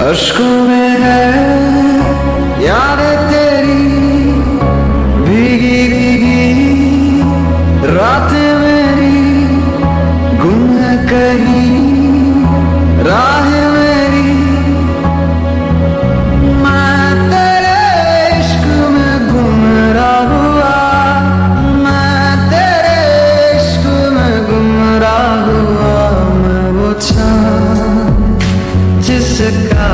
अश्कों में है यादें तेरी भीगी भीगी रात मेरी गुम है कहीं राह मेरी। मैं तेरे इश्क में गुमराह हुआ, मैं तेरे इश्क में गुमराह हुआ। मैं वो चाँद जिसका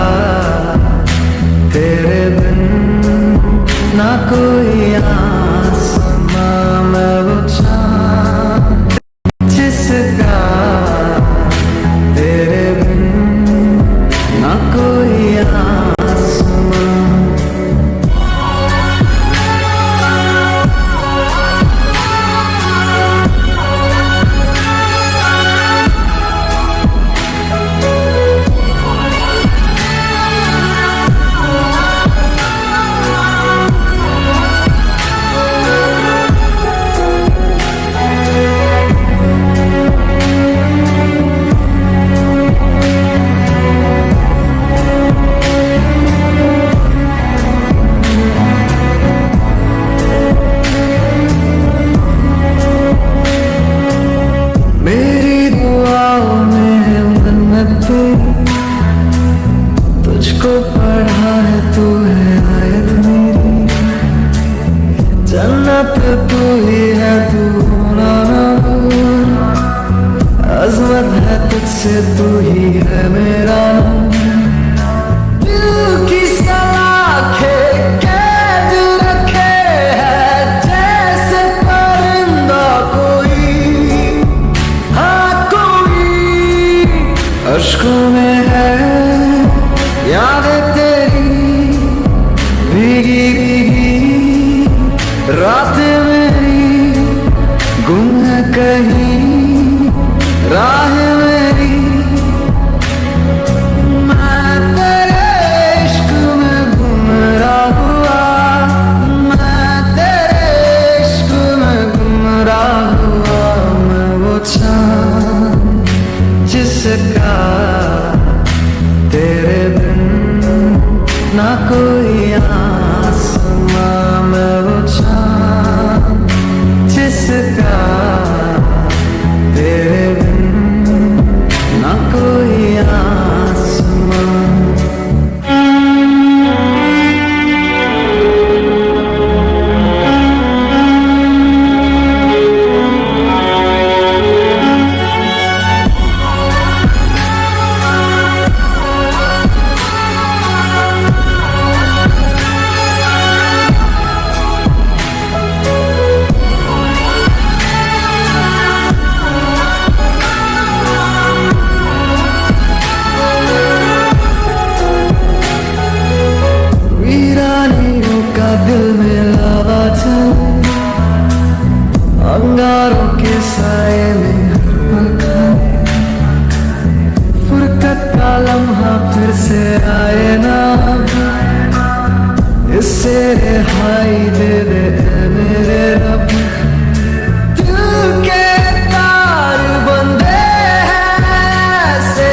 तेरे बिन ना कोई आसमां। मैं वो चाँद जिसका तेरे बिन ना कोई आसमां। तुझको पढ़ा है तू है आयत मेरी, जन्नत तू ही है तू ना अज़मत है तुझसे तू ही है मेरा। दिल की सलाखें कैद रखे है जैसे परिंदा कोई, हाँ कोई। अश्कों में है यादें तेरी भीगी भीगी रात मेरी गुम है कहीं राह मेरी। मैं तेरे इश्क में गुमराह हुआ, मैं तेरे इश्क में गुमराह हुआ। मैं वो चाँद जिसका तेरे बिन ना कोई आसमां। मैं वो चाँद जिसका तेरे बिन ना कोई आसमां। दिल में लावा चले अंगारों के साए में हर पल खाए, फुरकत का लम्हा फिर से आए ना, इससे रिहाई दे दे मेरे रब। दिल के तार बंधे हैं ऐसे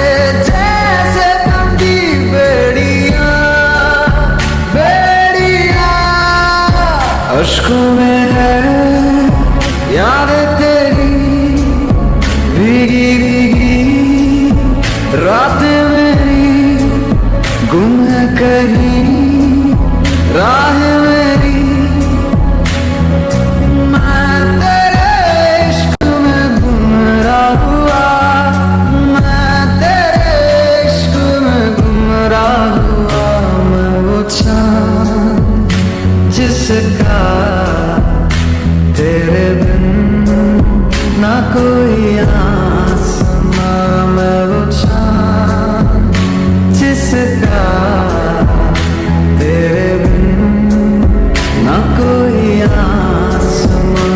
जैसे बंधी बेड़ियां। अश्कों में है यादें तेरी भीगी भीगी रात मेरी गुम है कहीं राह मेरी। मैं तेरे इश्क में गुमराह हुआ, मैं तेरे इश्क में गुमराह हुआ। मैं वो चाँद जिसका तेरे बिन ना कोई आसमां। मैं वो चाँद जिसका तेरे बिन ना कोई आसमां।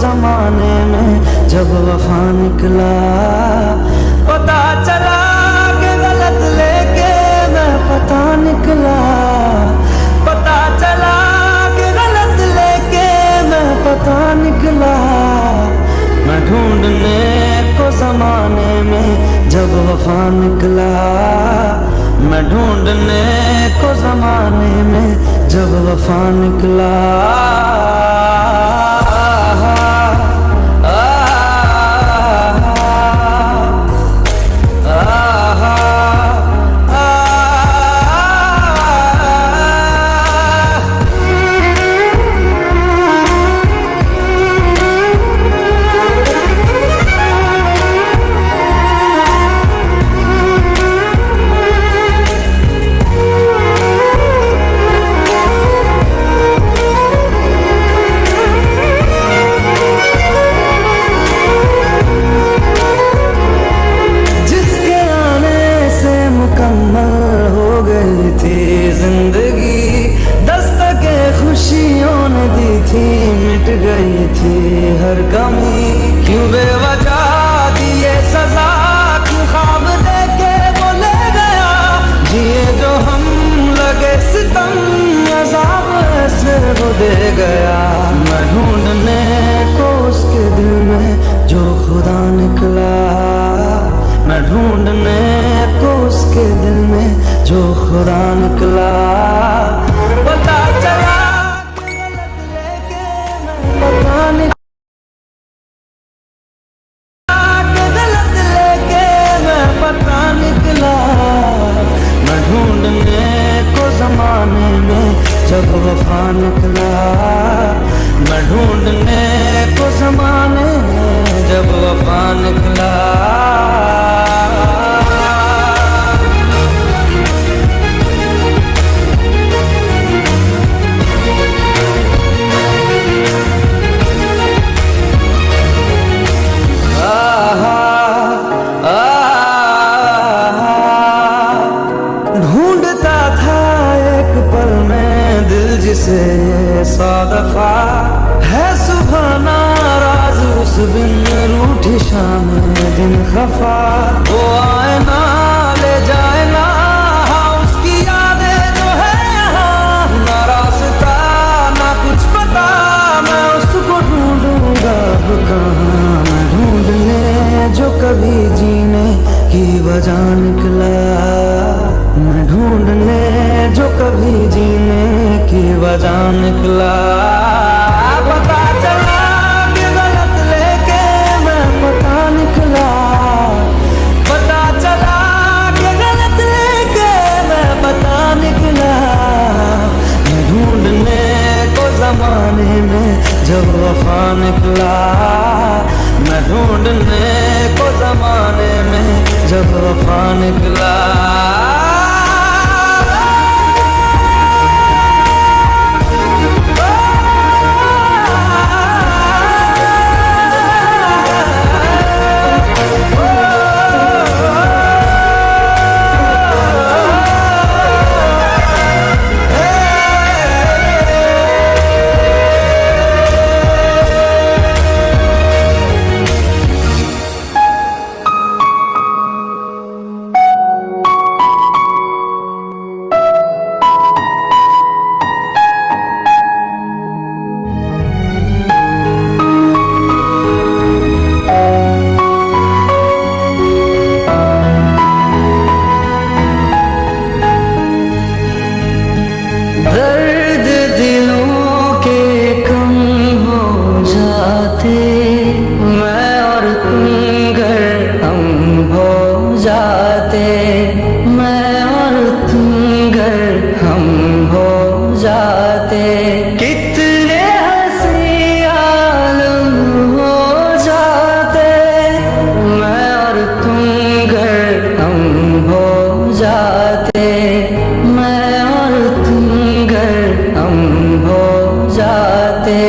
जमाने में जब वफा निकला, पता चला कि गलत लेके मैं पता निकला, पता चला कि गलत लेके मैं पता निकला। मैं ढूंढने को जमाने में जब वफा निकला, मैं ढूंढने को जमाने में जब वफा निकला। मिट गई थी हर कमी, क्यों बेवजह दिए सजा, क्यों ख्वाब देके वो ले गया। जिए जो हम लगे सितम, अज़ाब ऐसे वो दे गया। मैं ढूंढने को उसके दिल में जो खुदा निकला, मैं ढूंढने को उसके दिल में जो खुदा निकला। पता चला जमाने में जब वफा निकला, मैं ढूंढने को जमाने में जब वफा निकला। ढूंढता था एक पल में दिल जिसे सौ दफा, है सुबह नाराज उस बिन रूठी शाम दिन खफा। वो आए ना ले जाए ना उसकी यादें जो है यहाँ, ना रास्ता ना कुछ पता, मैं उसको ढूंढूंगा कहाँ। मैं ढूंढने जो कभी जीने की वजह निकला, मैं ढूंढने जो कभी जीने की वजह निकला। पता चला कि गलत लेके मैं पता निकला, पता चला कि गलत लेके मैं पता निकला। मैं ढूंढने को जमाने में जब वफा निकला, मैं ढूंढने को जमाने में जब वफा निकला। दर्द दिलों के कम हो जाते, मैं और तुम घर हम हो जाते, मैं और तुम घर हम हो जाते। कितने हंसी आलम हो जाते, मैं और तुम घर हम हो जाते, मैं और तुम घर हम हो जाते।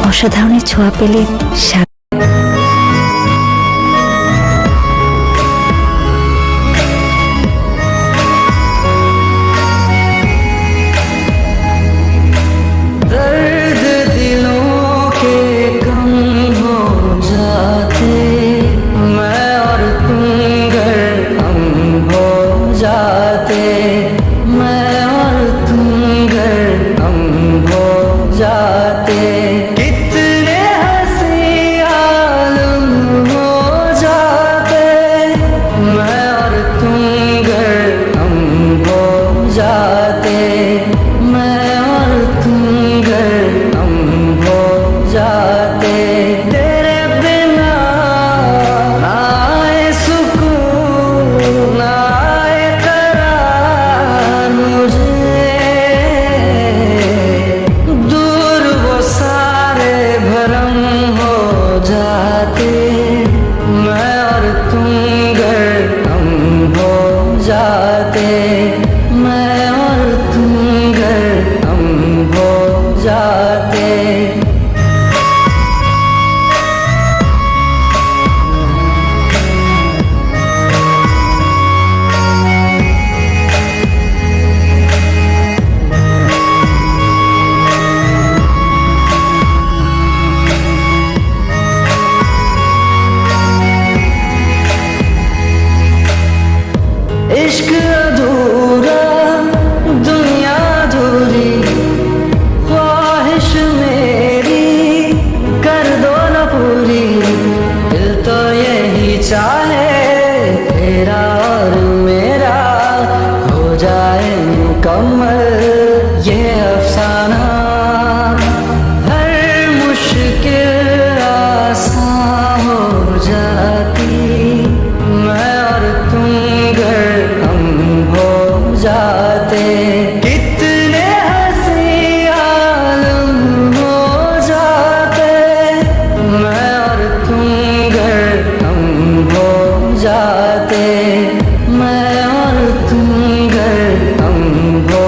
অসাধারণের ছোঁয়া পেলে मैं और तुम घर हम हो जाते। तेरे बिना ना आए सुकून ना आए करार मुझे, दूर वो सारे भरम हो जाते। मैं और तुम घर हम हो जाते। मैं और तुम घर हम हो जाते। इश्क अधूरा दुनिया अधूरी, ख्वाहिश मेरी कर दो न पूरी। दिल तो यही चाहे तेरा और मेरा हो जाए मुकम्मल ये अफसाना। हर मुश्किल आसान हो जाती। मैं और तुम घर हम हो जाते। कितने हंसी आलम हो जाते। मैं और तुम घर हम हो जाते। मैं और तुम घर हम हो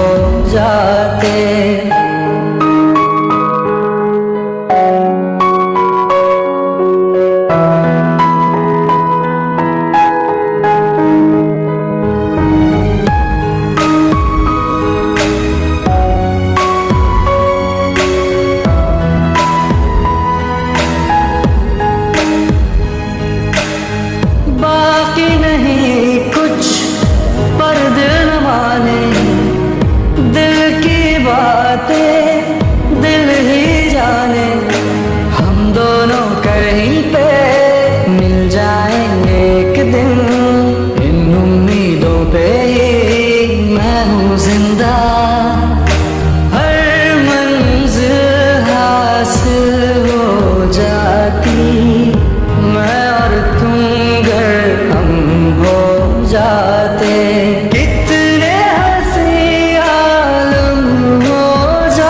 जाते। बाकी नहीं कुछ पर दिल न माने, दिल की बातें दिल ही जाने। हम दोनों कहीं पे मिल जाएंगे एक दिन, इन उम्मीदों पे ही मैं हूँ जिंदा। हर मंजिल हासिल हो जाती। मैं और तुम घर हम हो जाते। कितने हंसी आलम हो जाते।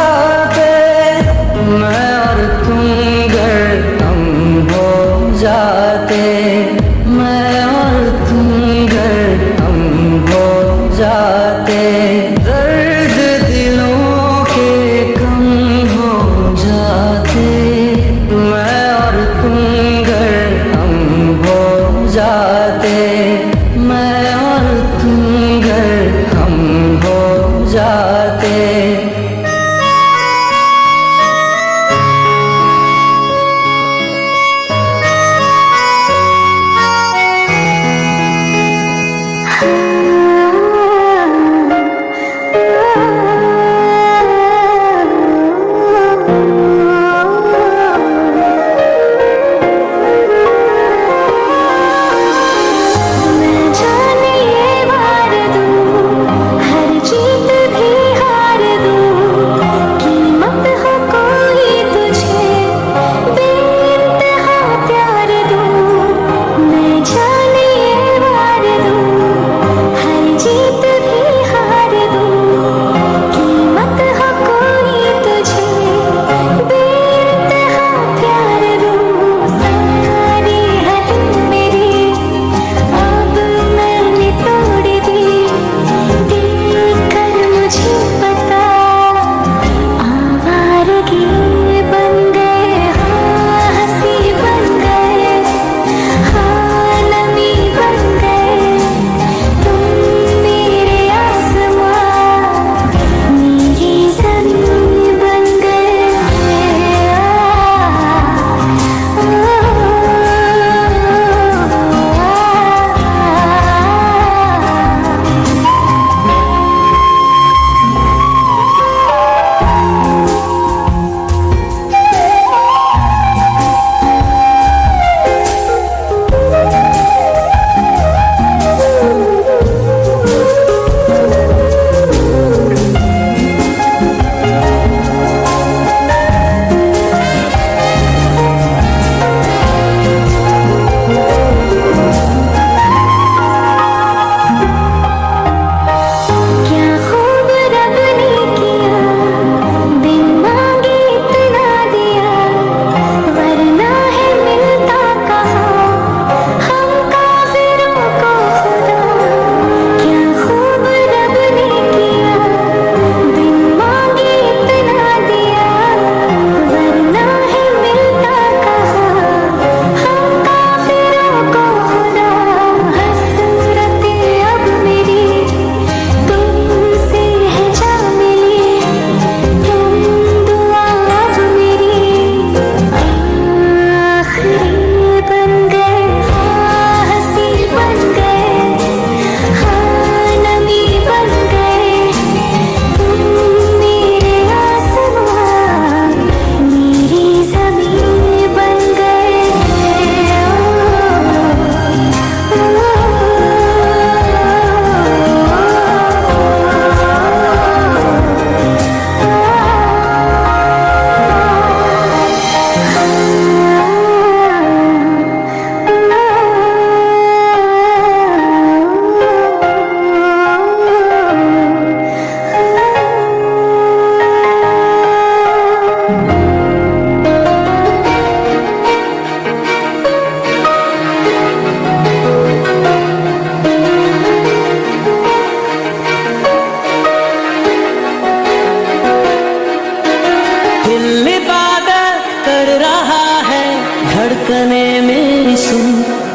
धड़कने मेरी सुन,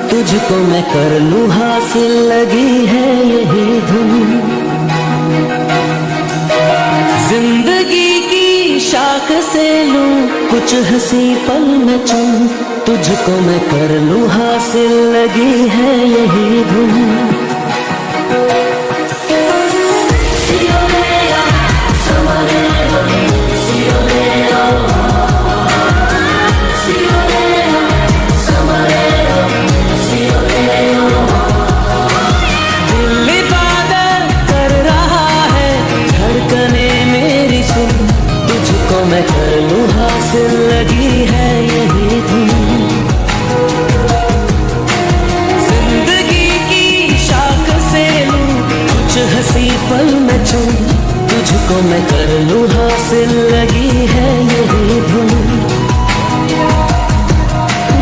तुझको मैं कर लूं हासिल, लगी है यही धुन। जिंदगी की शाख से लूं कुछ हंसी पल में चुन, तुझको मैं कर लूं हासिल, लगी है यही धुन। मैं कर लूं हासिल, लगी है यही धुन। जिंदगी की शाख से लूं कुछ हंसी पल में चुन, तुझको मैं कर लूं हासिल, लगी है यही धुन।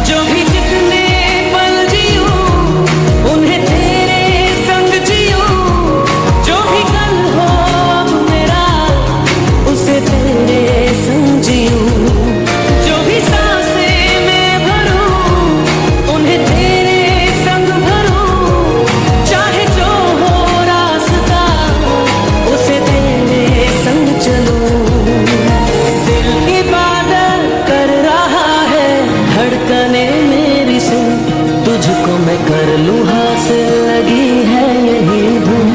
जो भी जितने पल जियूं उन्हें तेरे संग जियूं, जो भी कल हो अब मेरा उसे तेरे संग जियूं, जो भी सांसें मैं भरूं उन्हें तेरे संग भरूं, चाहे जो हो रास्ता उसे तेरे संग चलूं। दिल इबादत कर रहा है, धड़कने मेरी सुन, तुझको मैं कर लूं हासिल, लगी है यही धुन।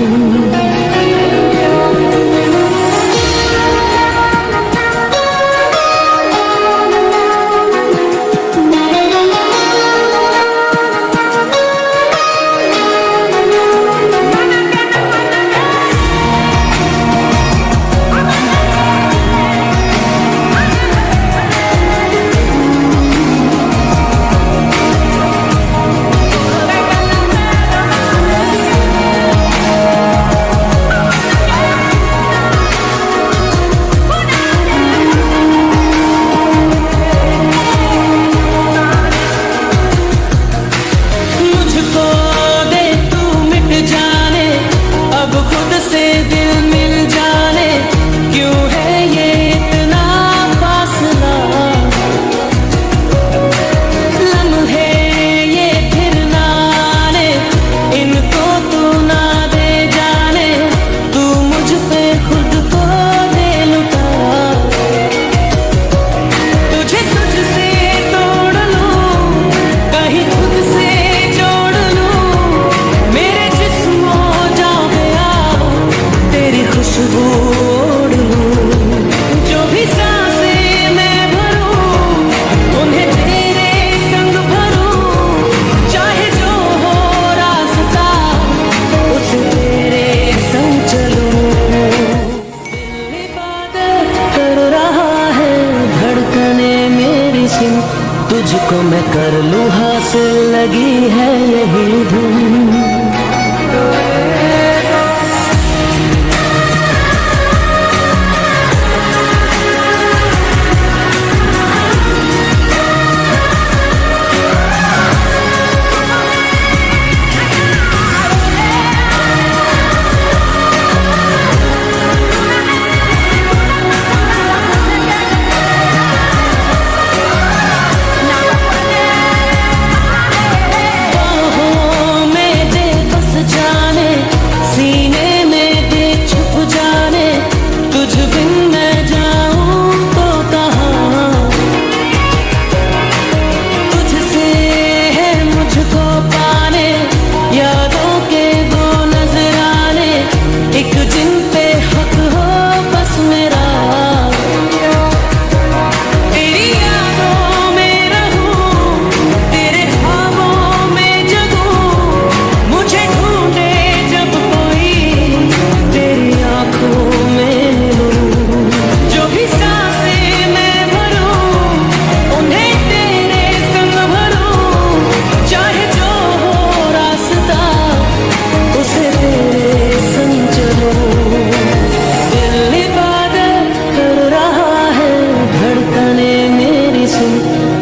तुझको मैं कर लूं हासिल, लगी है यही धुन।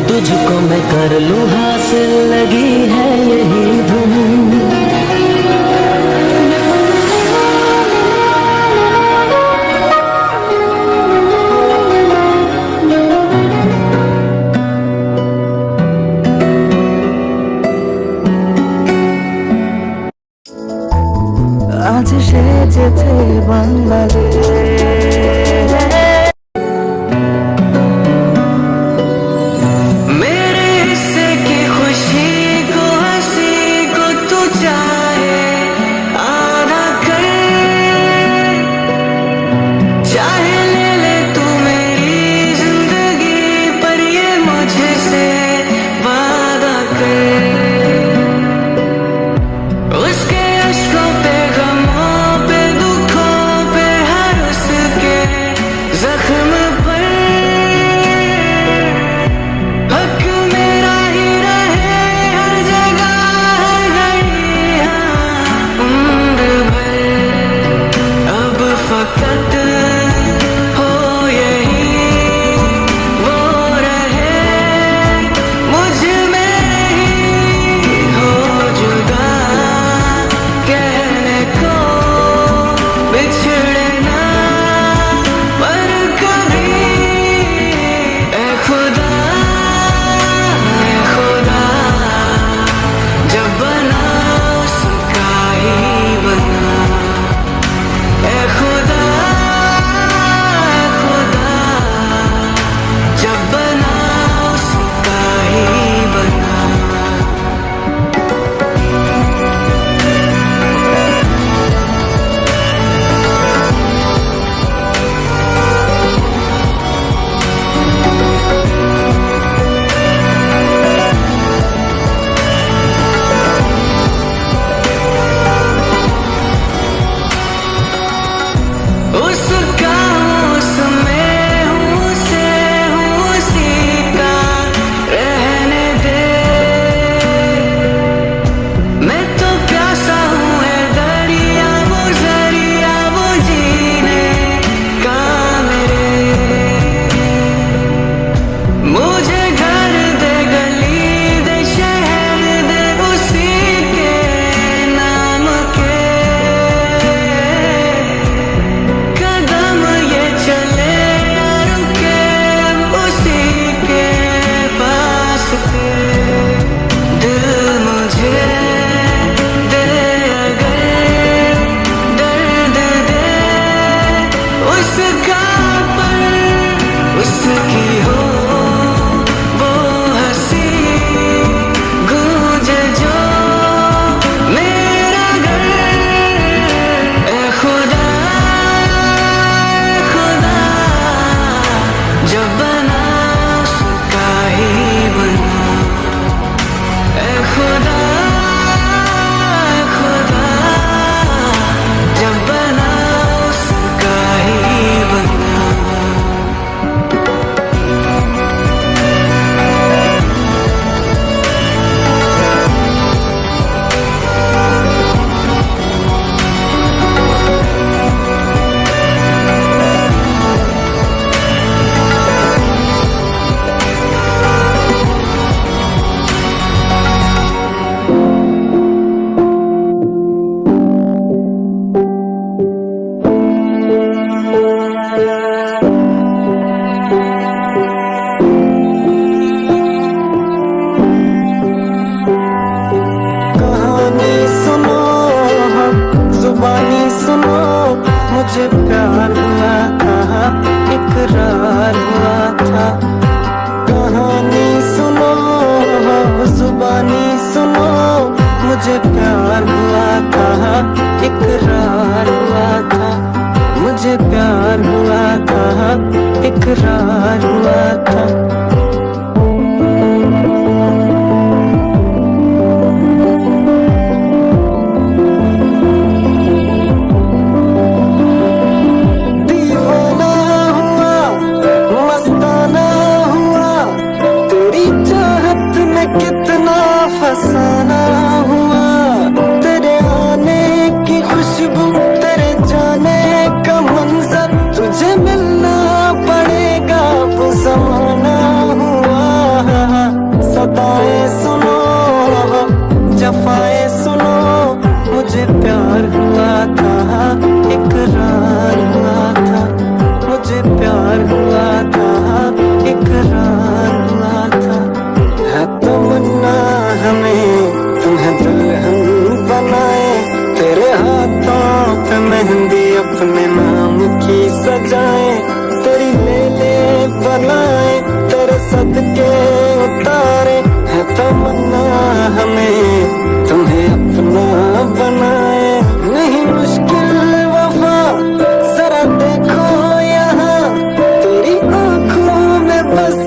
तुझको मैं कर लूं हासिल, लगी है यही धुन। उसमें हूँ से हूँ उसी का रहने दे। मैं तो प्यासा हूँ है दरिया वो जीने का मेरे। मुझे घर दे गली दे शहर दे उसी के नाम के। कदम ये चले या रुके उसी के पास के। दिल मुझे दे अगर दर्द दे उसका पर उसकी हो वो हंसी गूंजे जो मेरा घर। ए खुदा खुदा जब बना उसका ही बना। ए खुदा खुदा जब बना उसका ही बना। कहानी सुनो जुबानी सुनो मुझे प्यार हुआ था इकरार हुआ था। कहानी सुनो जुबानी सुनो मुझे प्यार हुआ था इकरार हुआ था। मुझे प्यार हुआ था इकरार हुआ था। दीवाना हुआ मस्ताना हुआ तेरी चाहत में कितना फसाना हुआ। तेरे आने की खुशबू तेरे जाने का मंजर तुझे मिलना पड़ेगा वो ज़माना हुआ। सदाएं सुनो जफाएं सुनो मुझे प्यार हुआ था इकरार हुआ था। मुझे प्यार हुआ था इकरार हुआ था। है तमन्ना हमें तुम्हें दुल्हन बनाए तेरे हाथों पे मेहंदी अपने नाम की सजाए। तेरी ले बनाए तेरे सदके उतारे। है तमन्ना हमें तुम्हें अपना बनाए। नहीं मुश्किल वफा जरा देखो यहाँ तेरी आंखों में बस